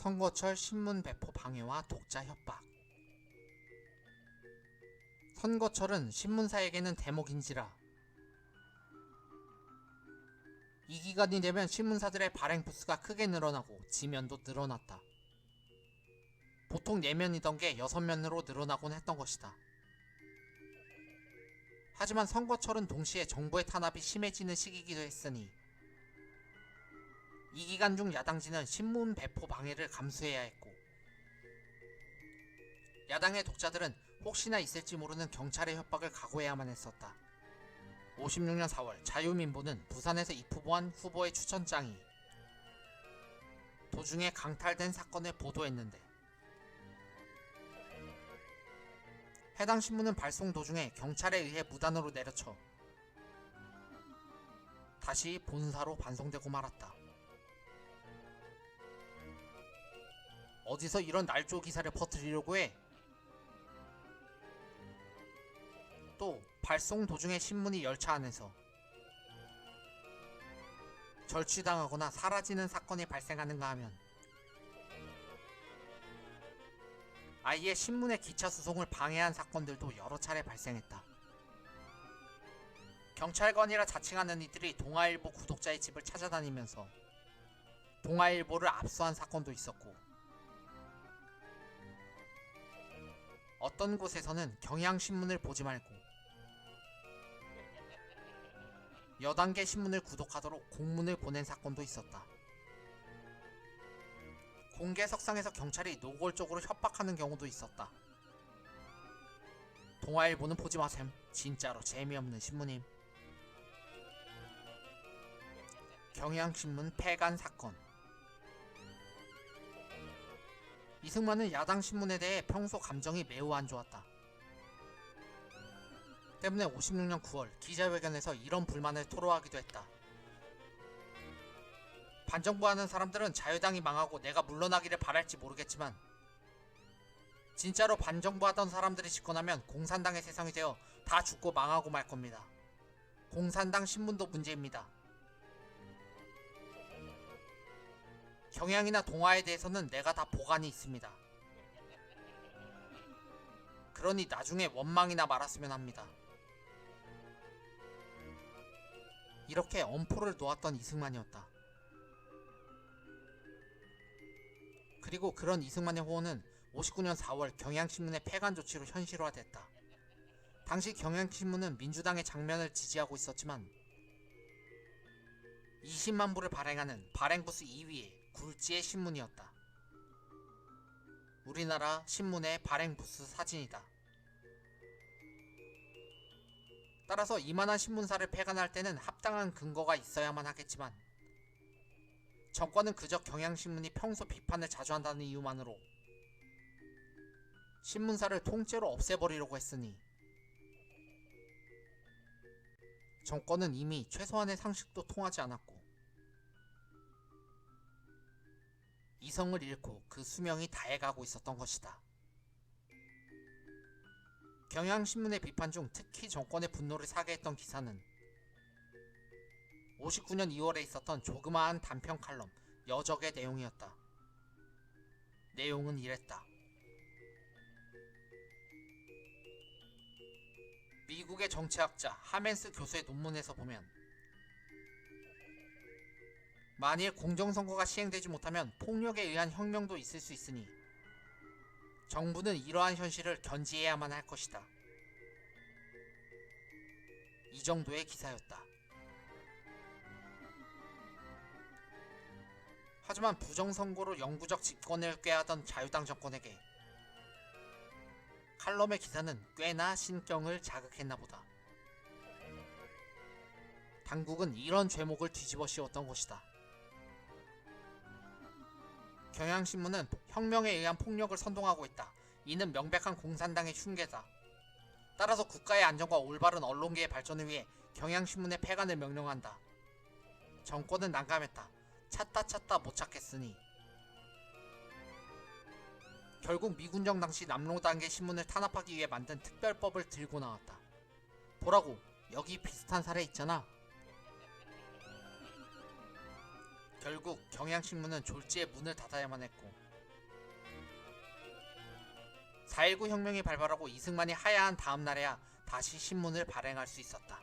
선거철 신문 배포 방해와 독자 협박. 선거철은 신문사에게는 대목인지라 이 기간이 되면 신문사들의 발행 부수가 크게 늘어나고 지면도 늘어났다. 보통 4면이던 게 6면으로 늘어나곤 했던 것이다. 하지만 선거철은 동시에 정부의 탄압이 심해지는 시기이기도 했으니 이 기간 중 야당지는 신문 배포 방해를 감수해야 했고, 야당의 독자들은 혹시나 있을지 모르는 경찰의 협박을 각오해야만 했었다. 56년 4월 자유민보는 부산에서 이프보한 후보의 추천장이 도중에 강탈된 사건을 보도했는데, 해당 신문은 발송 도중에 경찰에 의해 무단으로 내려쳐 다시 본사로 반송되고 말았다. 어디서 이런 날조 기사를 퍼뜨리려고 해? 또 발송 도중에 신문이 열차 안에서 절취당하거나 사라지는 사건이 발생하는가 하면 아예 신문의 기차 수송을 방해한 사건들도 여러 차례 발생했다. 경찰관이라 자칭하는 이들이 동아일보 구독자의 집을 찾아다니면서 동아일보를 압수한 사건도 있었고, 어떤 곳에서는 경향신문을 보지 말고 여단계 신문을 구독하도록 공문을 보낸 사건도 있었다. 공개석상에서 경찰이 노골적으로 협박하는 경우도 있었다. 동아일보는 보지 마셈. 진짜로 재미없는 신문임. 경향신문 폐간 사건. 이승만은 야당 신문에 대해 평소 감정이 매우 안 좋았다. 때문에 56년 9월 기자회견에서 이런 불만을 토로하기도 했다. 반정부하는 사람들은 자유당이 망하고 내가 물러나기를 바랄지 모르겠지만 진짜로 반정부하던 사람들이 집권하면 공산당의 세상이 되어 다 죽고 망하고 말 겁니다. 공산당 신문도 문제입니다. 경향이나 동아에 대해서는 내가 다 보관이 있습니다. 그러니 나중에 원망이나 말았으면 합니다. 이렇게 엄포를 놓았던 이승만이었다. 그리고 그런 이승만의 호언은 59년 4월 경향신문의 폐간 조치로 현실화됐다. 당시 경향신문은 민주당의 장면을 지지하고 있었지만 20만 부를 발행하는 발행부수 2위의 굴지의 신문이었다. 우리나라 신문의 발행부수 사진이다. 따라서 이만한 신문사를 폐간할 때는 합당한 근거가 있어야만 하겠지만 정권은 그저 경향신문이 평소 비판을 자주 한다는 이유만으로 신문사를 통째로 없애버리려고 했으니 정권은 이미 최소한의 상식도 통하지 않았고 이성을 잃고 그 수명이 다해가고 있었던 것이다. 경향신문의 비판 중 특히 정권의 분노를 사게 했던 기사는 59년 2월에 있었던 조그마한 단편 칼럼 여적의 내용이었다. 내용은 이랬다. 미국의 정치학자 하멘스 교수의 논문에서 보면 만일 공정선거가 시행되지 못하면 폭력에 의한 혁명도 있을 수 있으니 정부는 이러한 현실을 견지해야만 할 것이다. 이 정도의 기사였다. 하지만 부정선거로 영구적 집권을 꾀하던 자유당 정권에게 칼럼의 기사는 꽤나 신경을 자극했나 보다. 당국은 이런 죄목을 뒤집어 씌웠던 것이다. 경향신문은 혁명에 의한 폭력을 선동하고 있다. 이는 명백한 공산당의 흉계다. 따라서 국가의 안정과 올바른 언론계의 발전을 위해 경향신문의 폐간을 명령한다. 정권은 난감했다. 찾다 못 찾겠으니 결국 미군정 당시 남로당계 신문을 탄압하기 위해 만든 특별법을 들고 나왔다. 보라고, 여기 비슷한 사례 있잖아. 결국 경향신문은 졸지에 문을 닫아야만 했고 4.19 혁명이 발발하고 이승만이 하야한 다음 날에야 다시 신문을 발행할 수 있었다.